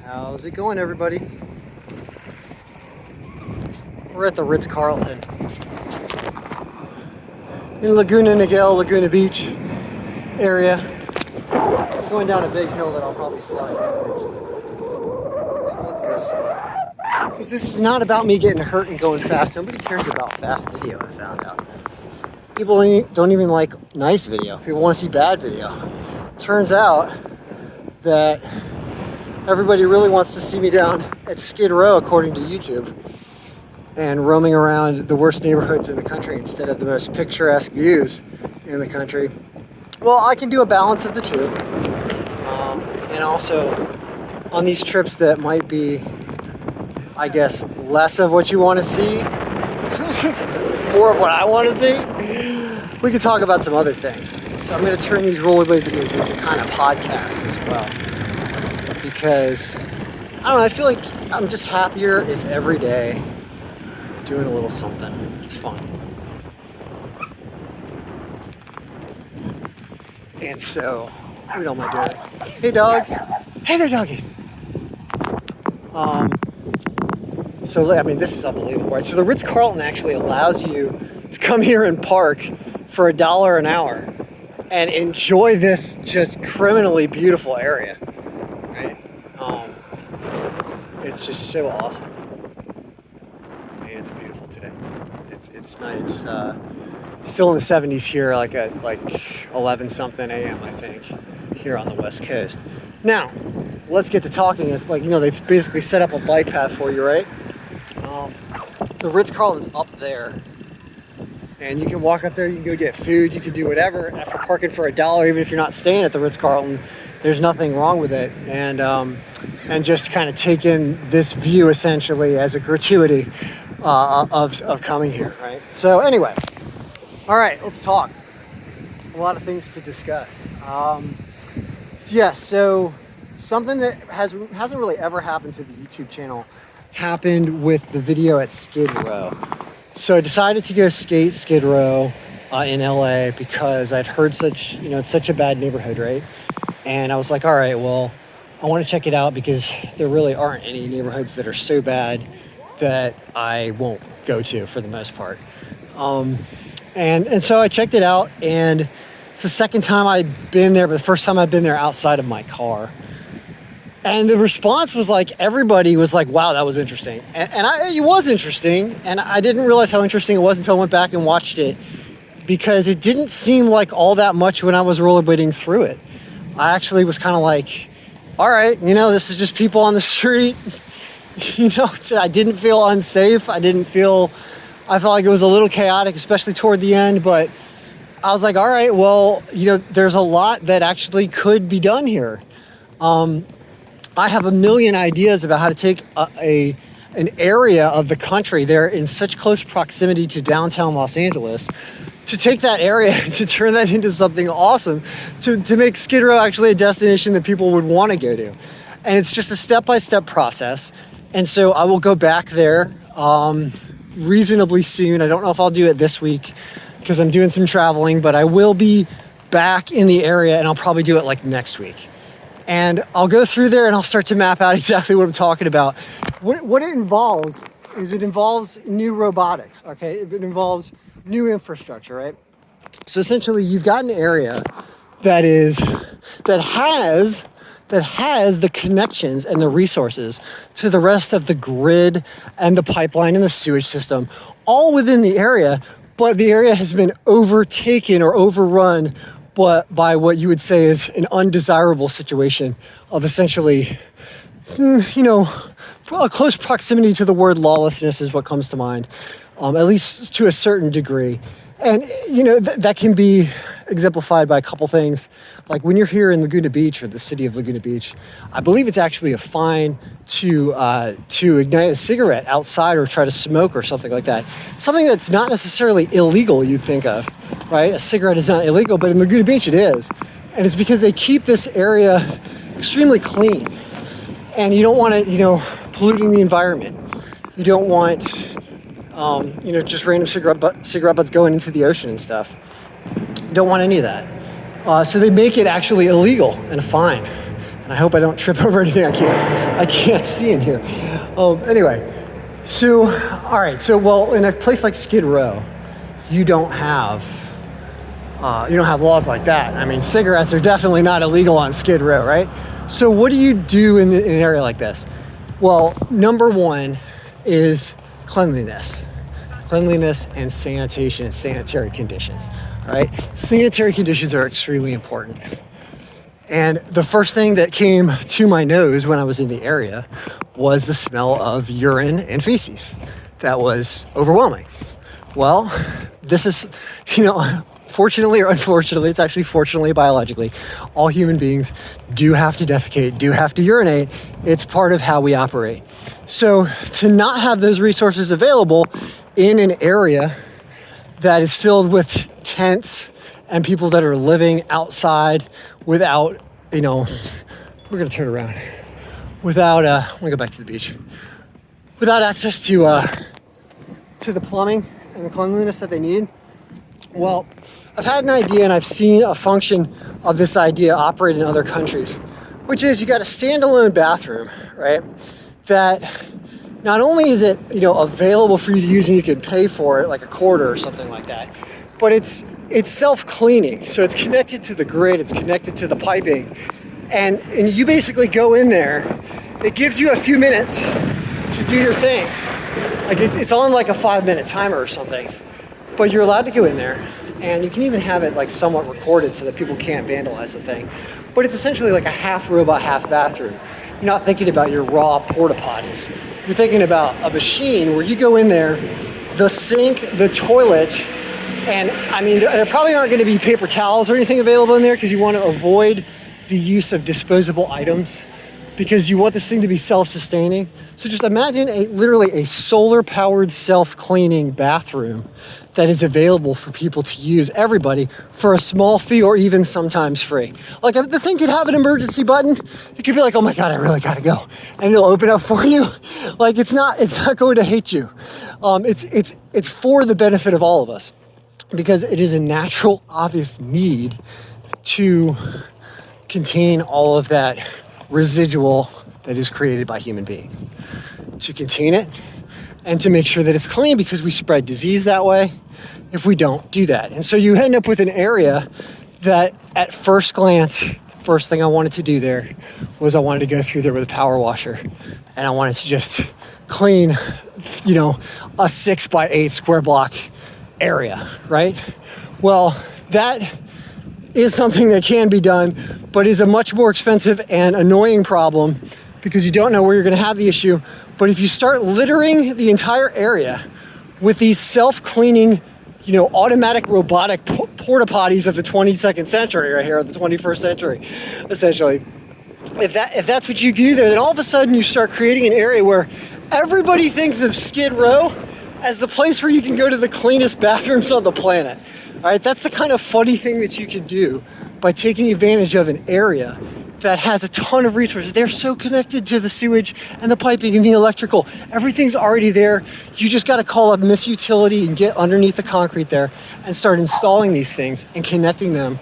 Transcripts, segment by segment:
How's it going, everybody? We're at the Ritz-Carlton in Laguna, Niguel, Laguna Beach area. We're going down a big hill that I'll probably slide down. So let's go slow. Because this is not about me getting hurt and going fast. Nobody cares about fast video, I found out. People don't even like nice video. People want to see bad video. Turns out that everybody really wants to see me down at Skid Row, according to YouTube, and roaming around the worst neighborhoods in the country instead of the most picturesque views in the country. Well, I can do a balance of the two. And also, on these trips that might be, I guess, less of what you want to see, more of what I want to see, we could talk about some other things. So I'm going to turn these rollerblade videos into kind of podcasts as well. Because, I don't know, I feel like I'm just happier if every day doing a little something. It's fun. And so, we don't mind doing it. Hey, dogs. Hey there, doggies. So, I mean, this is unbelievable, right? So the Ritz-Carlton actually allows you to come here and park for $1 an hour and enjoy this just criminally beautiful area, right? It's just so awesome. I mean, it's beautiful today. It's nice. Still in the 70s here, like at 11 something a.m. I think, here on the West Coast. Now, let's get to talking. It's like, they've basically set up a bike path for you, right? The Ritz-Carlton's up there. And you can walk up there, you can go get food, you can do whatever. After parking for $1, even if you're not staying at the Ritz-Carlton, there's nothing wrong with it. And just kind of take in this view essentially as a gratuity of coming here, right? So anyway, all right, let's talk. A lot of things to discuss. So something that hasn't really ever happened to the YouTube channel happened with the video at Skid Row. So I decided to go skate Skid Row in LA because I'd heard it's such a bad neighborhood, right? And I was like, all right, well, I want to check it out because there really aren't any neighborhoods that are so bad that I won't go to for the most part. And so I checked it out, and it's the second time I'd been there, but the first time I'd been there outside of my car. And the response was like, everybody was like, wow, that was interesting. And it was interesting, and I didn't realize how interesting it was until I went back and watched it, because it didn't seem like all that much when I was rollerblading through it. I actually was kind of like, all right, this is just people on the street. I didn't feel unsafe. I felt like it was a little chaotic, especially toward the end, but I was like, all right, well, there's a lot that actually could be done here. I have a million ideas about how to take an area of the country. They're in such close proximity to downtown Los Angeles, to take that area and to turn that into something awesome, to make Skid Row actually a destination that people would want to go to. And it's just a step-by-step process. And so I will go back there reasonably soon. I don't know if I'll do it this week because I'm doing some traveling, but I will be back in the area, and I'll probably do it like next week. And I'll go through there and I'll start to map out exactly what I'm talking about. What it involves is new robotics, okay? It involves new infrastructure, right? So essentially you've got an area that has the connections and the resources to the rest of the grid and the pipeline and the sewage system all within the area, but the area has been overtaken or overrun by what you would say is an undesirable situation of essentially, a close proximity to the word lawlessness is what comes to mind, at least to a certain degree. And, that can be exemplified by a couple things. Like when you're here in Laguna Beach, or the city of Laguna Beach, I believe it's actually a fine to ignite a cigarette outside or try to smoke or something like that. Something that's not necessarily illegal, you'd think of, right? A cigarette is not illegal, but in Laguna Beach it is. And it's because they keep this area extremely clean. And you don't want it, polluting the environment. You don't want, just random cigarette butts going into the ocean and stuff. Don't want any of that. So they make it actually illegal and a fine And I hope I don't trip over anything I can't see in here. Anyway, so, all right. So, well, in a place like Skid Row, you don't have laws like that. I mean, cigarettes are definitely not illegal on Skid Row, right? So what do you do in an area like this? Well, number one is cleanliness and sanitation and sanitary conditions, all right? Sanitary conditions are extremely important. And the first thing that came to my nose when I was in the area was the smell of urine and feces. That was overwhelming. Well, this is, fortunately or unfortunately, it's actually fortunately biologically, all human beings do have to defecate, do have to urinate. It's part of how we operate. So to not have those resources available in an area that is filled with tents and people that are living outside without, we're gonna turn around, without, I'm gonna go back to the beach, without access to the plumbing and the cleanliness that they need. Well, I've had an idea and I've seen a function of this idea operate in other countries, which is you got a standalone bathroom, right? That not only is it, available for you to use and you can pay for it like a quarter or something like that, but it's self-cleaning. So it's connected to the grid, it's connected to the piping, and you basically go in there. It gives you a few minutes to do your thing. Like it's on like a 5-minute timer or something, but you're allowed to go in there, and you can even have it like somewhat recorded so that people can't vandalize the thing. But it's essentially like a half robot, half bathroom. You're not thinking about your raw porta potties. You're thinking about a machine where you go in there, the sink, the toilet, and I mean, there probably aren't going to be paper towels or anything available in there because you want to avoid the use of disposable items because you want this thing to be self-sustaining. So just imagine literally a solar-powered self-cleaning bathroom that is available for people to use, everybody, for a small fee or even sometimes free. Like if the thing could have an emergency button, it could be like, oh my God, I really gotta go. And it'll open up for you. Like it's not going to hate you. It's for the benefit of all of us because it is a natural, obvious need to contain all of that residual that is created by human beings. To contain it and to make sure that it's clean because we spread disease that way if we don't do that. And so you end up with an area that at first glance, first thing I wanted to do there was I wanted to go through there with a power washer and I wanted to just clean, a 6x8 square block area, right? Well, that is something that can be done, but is a much more expensive and annoying problem because you don't know where you're going to have the issue. But if you start littering the entire area with these self-cleaning, automatic robotic porta potties of the 22nd century right here, or the 21st century, essentially, if that's what you do there, then all of a sudden you start creating an area where everybody thinks of Skid Row as the place where you can go to the cleanest bathrooms on the planet. All right, that's the kind of funny thing that you can do by taking advantage of an area that has a ton of resources. They're so connected to the sewage and the piping and the electrical. Everything's already there. You just got to call up Miss Utility and get underneath the concrete there and start installing these things and connecting them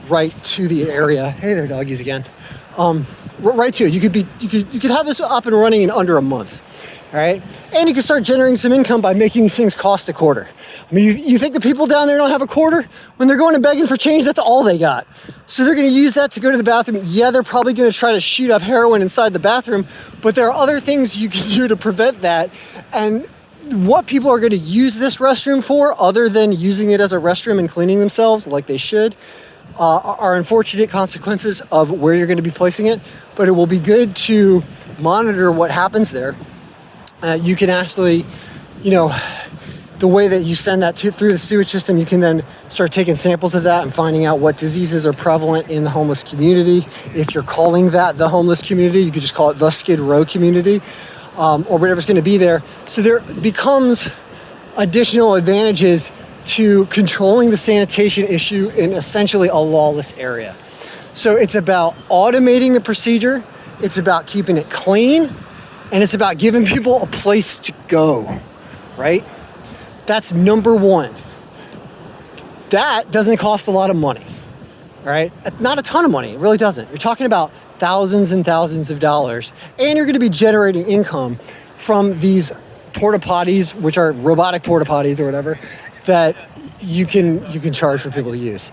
right to the area. Hey there, doggies again. Right to it. You could have this up and running in under a month. All right, and you can start generating some income by making these things cost a quarter. I mean, you think the people down there don't have a quarter? When they're going and begging for change, that's all they got. So they're going to use that to go to the bathroom. Yeah, they're probably going to try to shoot up heroin inside the bathroom, but there are other things you can do to prevent that. And what people are going to use this restroom for, other than using it as a restroom and cleaning themselves like they should, are unfortunate consequences of where you're going to be placing it. But it will be good to monitor what happens there. You can actually, the way that you send that through the sewage system, you can then start taking samples of that and finding out what diseases are prevalent in the homeless community. If you're calling that the homeless community, you could just call it the Skid Row community, or whatever's going to be there. So there becomes additional advantages to controlling the sanitation issue in essentially a lawless area. So it's about automating the procedure. It's about keeping it clean. And it's about giving people a place to go, right? That's number one. That doesn't cost a lot of money, all right? Not a ton of money, it really doesn't. You're talking about thousands and thousands of dollars, and you're going to be generating income from these porta potties, which are robotic porta potties or whatever, that you can charge for people to use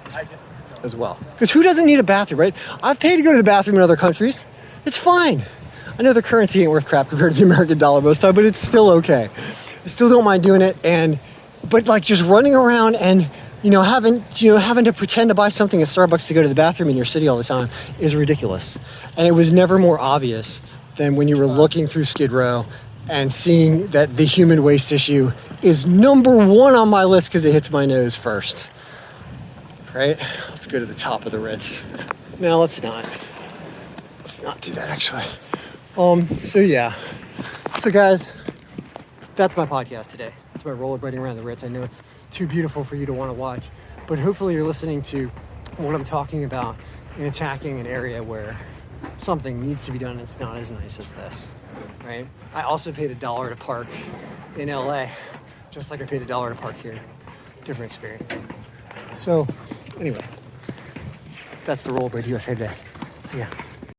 as well. Because who doesn't need a bathroom, right? I've paid to go to the bathroom in other countries. It's fine. I know the currency ain't worth crap compared to the American dollar most of the time, but it's still okay. I still don't mind doing it. But like just running around and having to pretend to buy something at Starbucks to go to the bathroom in your city all the time is ridiculous. And it was never more obvious than when you were looking through Skid Row and seeing that the human waste issue is number one on my list because it hits my nose first. Right? Let's go to the top of the Ritz. No, let's not. Let's not do that, actually. So guys, that's my podcast today. That's my rollerblading around the Ritz. I know it's too beautiful for you to want to watch, but hopefully you're listening to what I'm talking about in attacking an area where something needs to be done. It's not as nice as this, right? I also paid $1 to park in LA, just like I paid $1 to park here. Different experience. So anyway, that's the Rollerblade USA today. See ya.